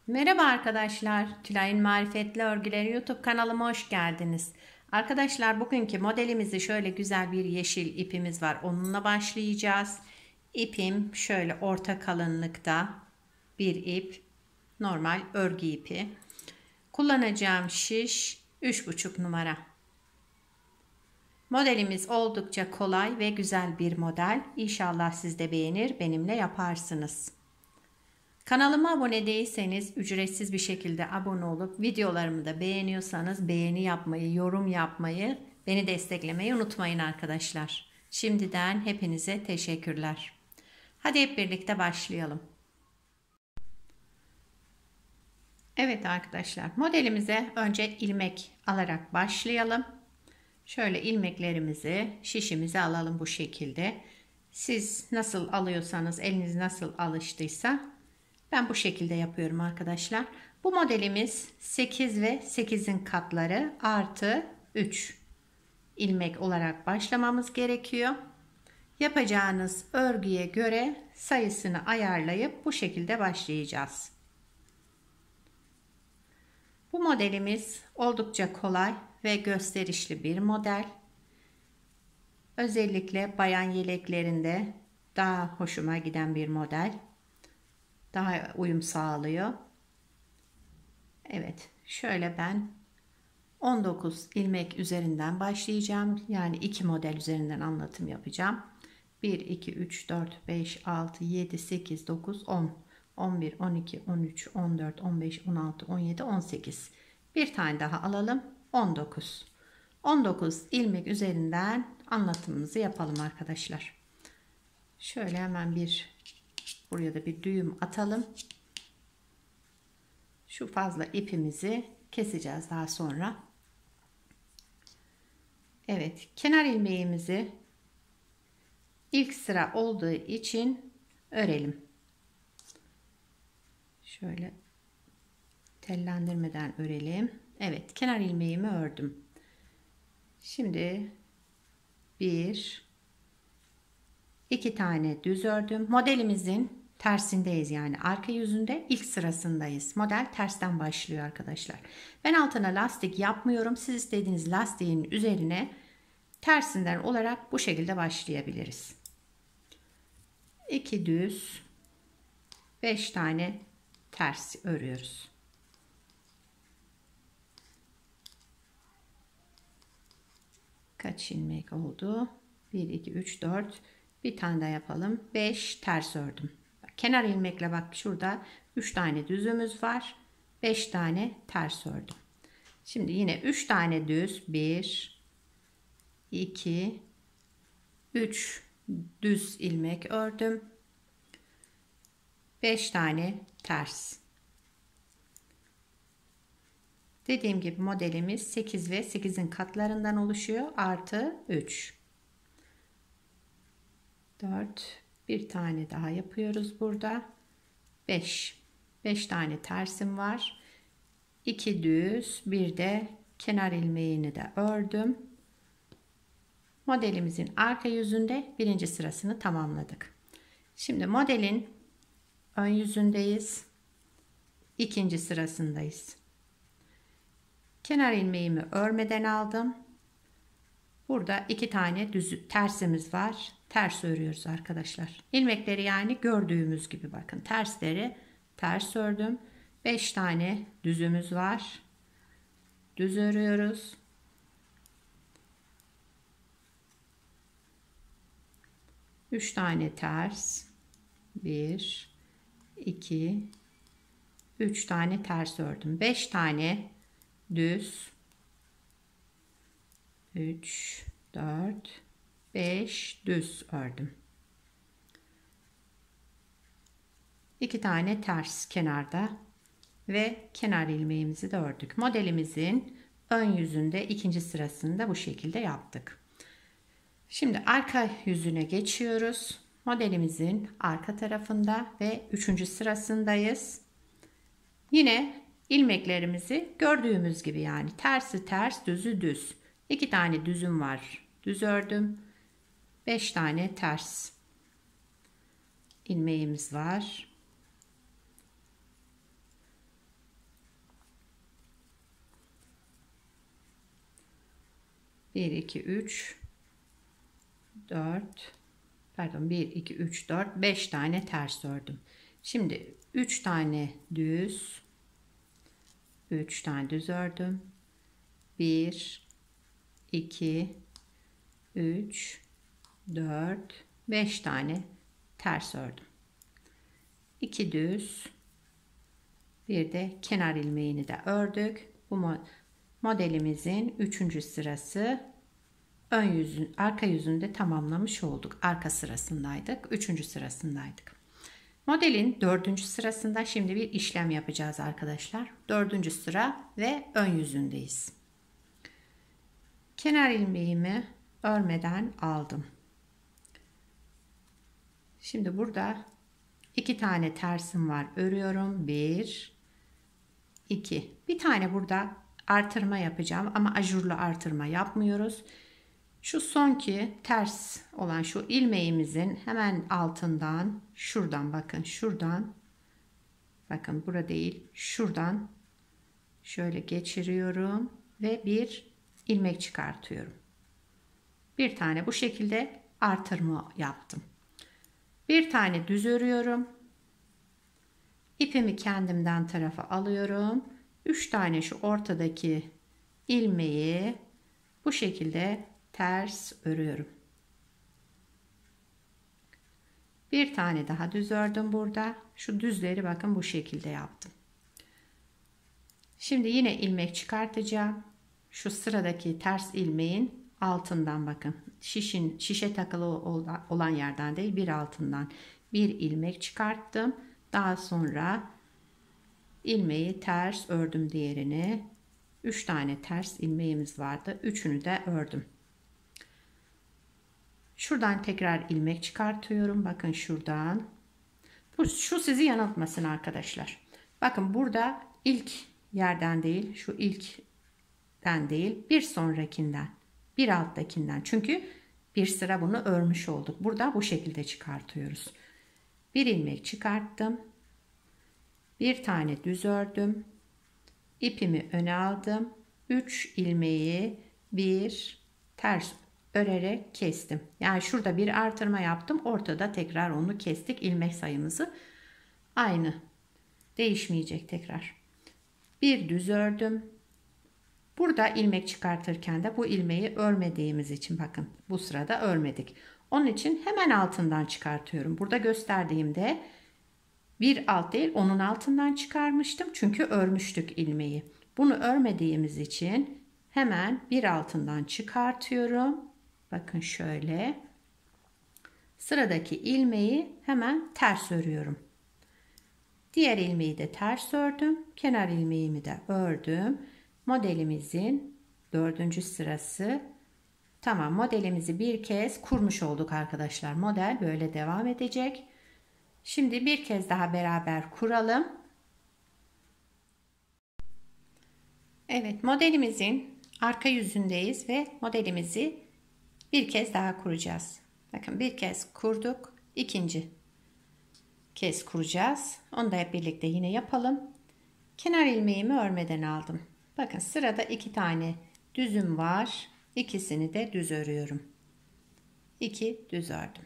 Merhaba arkadaşlar, Tülay'ın Marifetli Örgüleri YouTube kanalıma hoş geldiniz. Arkadaşlar bugünkü modelimizi şöyle güzel bir yeşil ipimiz var. Onunla başlayacağız. İpim şöyle orta kalınlıkta bir ip. Normal örgü ipi. Kullanacağım şiş 3,5 numara. Modelimiz oldukça kolay ve güzel bir model. İnşallah siz de beğenir, benimle yaparsınız. Kanalıma abone değilseniz ücretsiz bir şekilde abone olup videolarımı da beğeniyorsanız beğeni yapmayı, yorum yapmayı, beni desteklemeyi unutmayın arkadaşlar. Şimdiden hepinize teşekkürler. Hadi hep birlikte başlayalım. Evet arkadaşlar, modelimize önce ilmek alarak başlayalım. Şöyle ilmeklerimizi, şişimizi alalım bu şekilde. Siz nasıl alıyorsanız, eliniz nasıl alıştıysa ben bu şekilde yapıyorum arkadaşlar. Bu modelimiz 8 ve 8'in katları artı 3 ilmek olarak başlamamız gerekiyor. Yapacağınız örgüye göre sayısını ayarlayıp bu şekilde başlayacağız. Bu modelimiz oldukça kolay ve gösterişli bir model. Özellikle bayan yeleklerinde daha hoşuma giden bir model. Daha uyum sağlıyor. Evet, şöyle ben 19 ilmek üzerinden başlayacağım. Yani 2 model üzerinden anlatım yapacağım. 1, 2, 3, 4, 5, 6, 7, 8, 9, 10, 11, 12, 13, 14, 15, 16, 17, 18. Bir tane daha alalım. 19. 19 ilmek üzerinden anlatımımızı yapalım arkadaşlar. Şöyle hemen buraya da bir düğüm atalım. Şu fazla ipimizi keseceğiz daha sonra. Evet, kenar ilmeğimizi ilk sıra olduğu için örelim. Şöyle tellendirmeden örelim. Evet, kenar ilmeğimi ördüm. Şimdi 2 tane düz ördüm. Modelimizin tersindeyiz, yani arka yüzünde ilk sırasındayız. Model tersten başlıyor arkadaşlar. Ben altına lastik yapmıyorum. Siz istediğiniz lastiğin üzerine tersinden olarak bu şekilde başlayabiliriz. 2 düz, 5 tane ters örüyoruz. Kaç ilmek oldu? 1 2 3 4. Bir tane daha yapalım. 5 ters ördüm. Kenar ilmekle bak, şurada 3 tane düzümüz var. 5 tane ters ördüm. Şimdi yine 3 tane düz. 1 2 3 düz ilmek ördüm. 5 tane ters. Dediğim gibi modelimiz 8 ve 8'in katlarından oluşuyor. Artı 3. 4. Bir tane daha yapıyoruz burada. 5 tane tersim var. 2 düz, bir de kenar ilmeğini de ördüm. Modelimizin arka yüzünde birinci sırasını tamamladık. Şimdi modelin ön yüzündeyiz. İkinci sırasındayız. Kenar ilmeğimi örmeden aldım. Burada 2 tane düz tersimiz var. Ters örüyoruz arkadaşlar. İlmekleri yani gördüğümüz gibi bakın. Tersleri ters ördüm. 5 tane düzümüz var. Düz örüyoruz. Üç tane ters. 1 2 3 tane ters ördüm. 5 tane düz. 3 4 5 düz ördüm. 2 tane ters kenarda ve kenar ilmeğimizi de ördük. Modelimizin ön yüzünde ikinci sırasında bu şekilde yaptık. Şimdi arka yüzüne geçiyoruz. Modelimizin arka tarafında ve üçüncü sırasındayız. Yine ilmeklerimizi gördüğümüz gibi, yani tersi ters, düzü düz. 2 tane düzüm var. Düz ördüm. 5 tane ters ilmeğimiz var. 1 2 3 4 pardon 1 2 3 4 5 tane ters ördüm. Şimdi 3 tane düz, 3 tane düz ördüm. 1 2 3 4 5 tane ters ördüm. 2 düz, bir de kenar ilmeğini de ördük. Bu modelimizin 3. sırası. Ön yüzün, arka yüzünde tamamlamış olduk. Arka sırasındaydık. 3. sırasındaydık. Modelin 4. sırasında şimdi bir işlem yapacağız arkadaşlar. 4. sıra ve ön yüzündeyiz. Kenar ilmeğimi örmeden aldım. Şimdi burada 2 tane tersim var. Örüyorum. 1 2. Bir tane burada artırma yapacağım ama ajurlu artırma yapmıyoruz. Şu sonki ters olan şu ilmeğimizin hemen altından, şuradan bakın, şuradan, bakın burada değil, şuradan şöyle geçiriyorum ve bir ilmek çıkartıyorum. Bir tane bu şekilde artırma yaptım. Bir tane düz örüyorum. İpimi kendimden tarafa alıyorum. 3 tane şu ortadaki ilmeği bu şekilde ters örüyorum. Bir tane daha düz ördüm burada. Şu düzleri bakın bu şekilde yaptım. Şimdi yine ilmek çıkartacağım. Şu sıradaki ters ilmeğin altından bakın. Şişe takılı olan yerden değil, bir altından bir ilmek çıkarttım. Daha sonra ilmeği ters ördüm diğerini. 3 tane ters ilmeğimiz vardı. Üçünü de ördüm. Şuradan tekrar ilmek çıkartıyorum. Bakın şuradan. Şu sizi yanıltmasın arkadaşlar. Bakın burada ilk yerden değil, şu ilkten değil, bir sonrakinden, bir alttakinden. Çünkü bir sıra bunu örmüş olduk. Burada bu şekilde çıkartıyoruz. Bir ilmek çıkarttım. Bir tane düz ördüm. İpimi öne aldım. 3 ilmeği bir ters örerek kestim. Yani şurada bir artırma yaptım. Ortada tekrar onu kestik. İlmek sayımızı aynı. Değişmeyecek tekrar. Bir düz ördüm. Burada ilmek çıkartırken de bu ilmeği örmediğimiz için bakın bu sırada örmedik. Onun için hemen altından çıkartıyorum. Burada gösterdiğimde bir alt değil onun altından çıkarmıştım. Çünkü örmüştük ilmeği. Bunu örmediğimiz için hemen bir altından çıkartıyorum. Bakın şöyle. Sıradaki ilmeği hemen ters örüyorum. Diğer ilmeği de ters ördüm. Kenar ilmeğimi de ördüm. Modelimizin 4. sırası. Tamam, modelimizi bir kez kurmuş olduk arkadaşlar. Model böyle devam edecek. Şimdi bir kez daha beraber kuralım. Evet, modelimizin arka yüzündeyiz ve modelimizi bir kez daha kuracağız. Bakın bir kez kurduk. İkinci kez kuracağız. Onu da hep birlikte yine yapalım. Kenar ilmeğimi örmeden aldım. Bakın sırada 2 tane düzüm var. İkisini de düz örüyorum. 2 düz ördüm.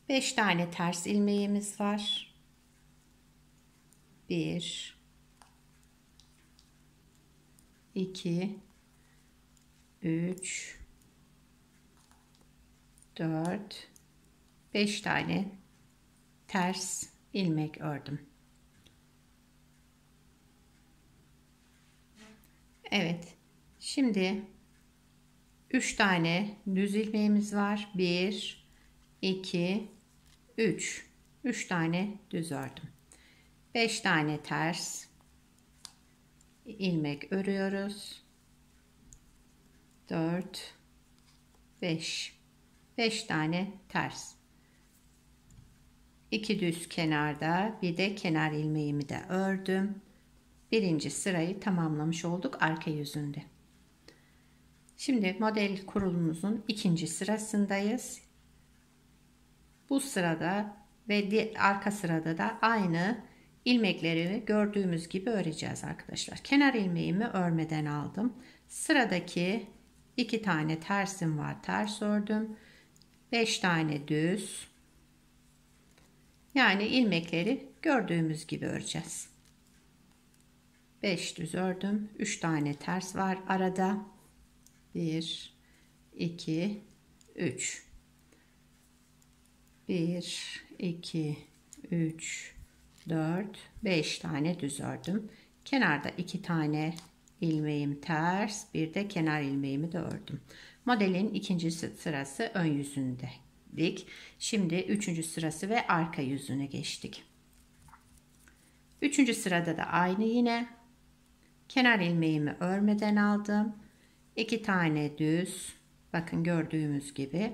5 tane ters ilmeğimiz var. 1 2 3 4 5 tane ters ilmek ördüm. Evet. Şimdi 3 tane düz ilmeğimiz var. 1 2 3 3 tane düz ördüm. 5 tane ters ilmek örüyoruz. 4 5 5 tane ters. 2 düz kenarda, bir de kenar ilmeğimi de ördüm. Birinci sırayı tamamlamış olduk arka yüzünde. Şimdi model kurulumumuzun 2. sırasındayız. Bu sırada ve arka sırada da aynı ilmekleri gördüğümüz gibi öreceğiz arkadaşlar. Kenar ilmeğimi örmeden aldım. Sıradaki 2 tane tersim var, ters ördüm. 5 tane düz. Yani ilmekleri gördüğümüz gibi öreceğiz. 5 düz ördüm. 3 tane ters var arada. 1 2 3 1 2 3 4 5 tane düz ördüm. Kenarda 2 tane ilmeğim ters, bir de kenar ilmeğimi de ördüm. Modelin ikinci sırası ön yüzündedik. Şimdi üçüncü sırası ve arka yüzüne geçtik. Üçüncü sırada da aynı yine. Kenar ilmeğimi örmeden aldım. 2 tane düz. Bakın gördüğümüz gibi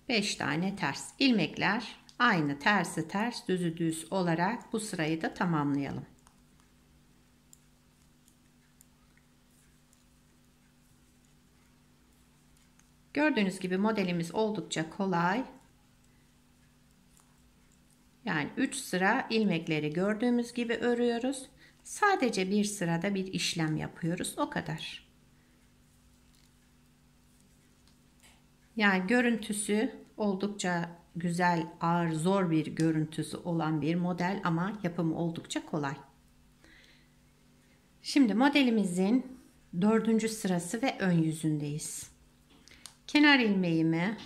5 tane ters. İlmekler aynı, tersi ters, düzü düz olarak bu sırayı da tamamlayalım. Gördüğünüz gibi modelimiz oldukça kolay. Yani 3 sıra ilmekleri gördüğümüz gibi örüyoruz. Sadece bir sırada bir işlem yapıyoruz. O kadar. Yani görüntüsü oldukça güzel, ağır, zor bir görüntüsü olan bir model ama yapımı oldukça kolay. Şimdi modelimizin 4. sırası ve ön yüzündeyiz. Kenar ilmeğimi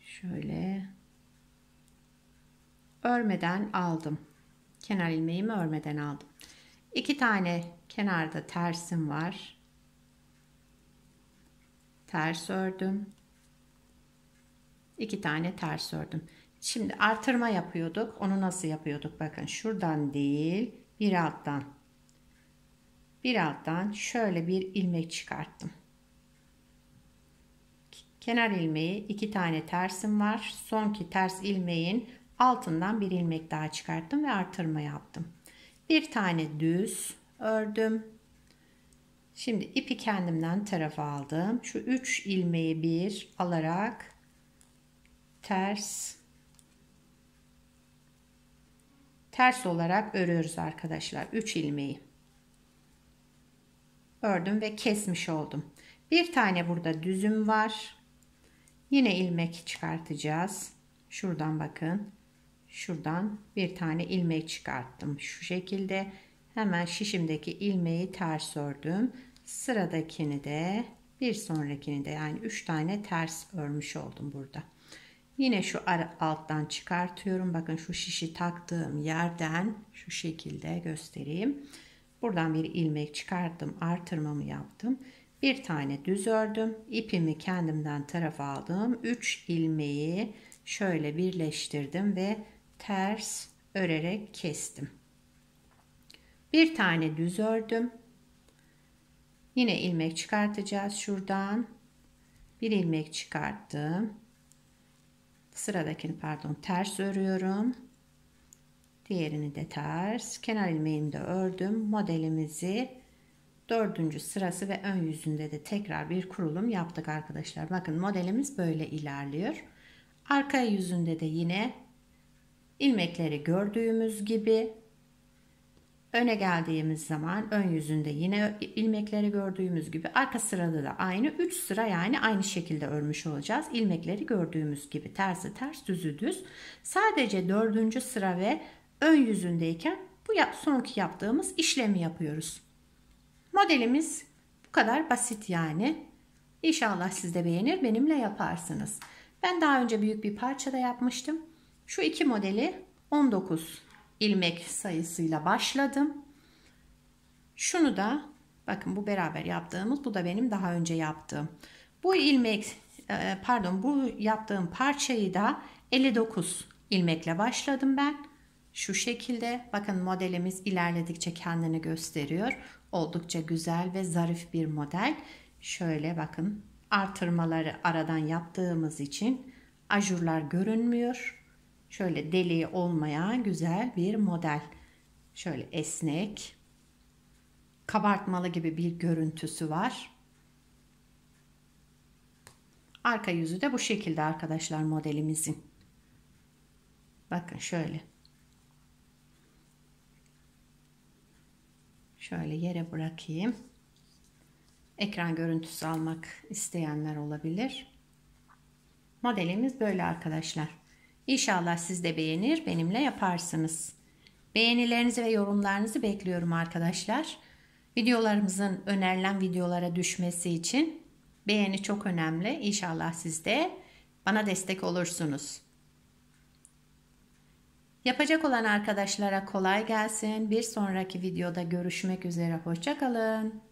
şöyle örmeden aldım. Kenar ilmeğimi örmeden aldım. 2 tane kenarda tersim var. Ters ördüm. 2 tane ters ördüm. Şimdi artırma yapıyorduk. Onu nasıl yapıyorduk? Bakın şuradan değil, bir alttan. Bir alttan şöyle bir ilmek çıkarttım. Kenar ilmeği, 2 tane tersim var. Sonki ters ilmeğin altından bir ilmek daha çıkarttım ve artırma yaptım. Bir tane düz ördüm. Şimdi ipi kendimden tarafa aldım. Şu 3 ilmeği bir alarak ters olarak örüyoruz arkadaşlar. 3 ilmeği ördüm ve kesmiş oldum. Bir tane burada düzüm var. Yine ilmek çıkartacağız. Şuradan bakın. Şuradan bir tane ilmek çıkarttım. Şu şekilde hemen şişimdeki ilmeği ters ördüm. Sıradakini de bir sonrakini de, yani 3 tane ters örmüş oldum burada. Yine şu alttan çıkartıyorum. Bakın şu şişi taktığım yerden şu şekilde göstereyim. Buradan bir ilmek çıkarttım. Artırmamı yaptım. Bir tane düz ördüm. İpimi kendimden tarafa aldım. 3 ilmeği şöyle birleştirdim ve ters örerek kestim. Bir tane düz ördüm. Yine ilmek çıkartacağız şuradan. Bir ilmek çıkarttım. Sıradakini ters örüyorum. Diğerini de ters. Kenar ilmeğini de ördüm. Modelimizi 4. sırası ve ön yüzünde de tekrar bir kurulum yaptık arkadaşlar. Bakın modelimiz böyle ilerliyor. Arka yüzünde de yine ilmekleri gördüğümüz gibi öne geldiğimiz zaman ön yüzünde yine ilmekleri gördüğümüz gibi, arka sırada da aynı 3 sıra, yani aynı şekilde örmüş olacağız. İlmekleri gördüğümüz gibi tersi ters, düzü düz. Sadece 4. sıra ve ön yüzündeyken bu sonki yaptığımız işlemi yapıyoruz. Modelimiz bu kadar basit yani. İnşallah siz de beğenir, benimle yaparsınız. Ben daha önce büyük bir parçada yapmıştım. Şu iki modeli 19 ilmek sayısıyla başladım. Şunu da bakın, bu beraber yaptığımız, bu da benim daha önce yaptığım. Bu ilmek bu yaptığım parçayı da 59 ilmekle başladım ben. Şu şekilde bakın, modelimiz ilerledikçe kendini gösteriyor. Oldukça güzel ve zarif bir model. Şöyle bakın, artırmaları aradan yaptığımız için ajurlar görünmüyor. Şöyle deliği olmayan güzel bir model. Şöyle esnek, kabartmalı gibi bir görüntüsü var. Arka yüzü de bu şekilde arkadaşlar modelimizin. Bakın şöyle. Şöyle yere bırakayım. ekran görüntüsü almak isteyenler olabilir. Modelimiz böyle arkadaşlar. İnşallah siz de beğenir, benimle yaparsınız. Beğenilerinizi ve yorumlarınızı bekliyorum arkadaşlar. Videolarımızın önerilen videolara düşmesi için beğeni çok önemli. İnşallah siz de bana destek olursunuz. Yapacak olan arkadaşlara kolay gelsin. Bir sonraki videoda görüşmek üzere. Hoşça kalın.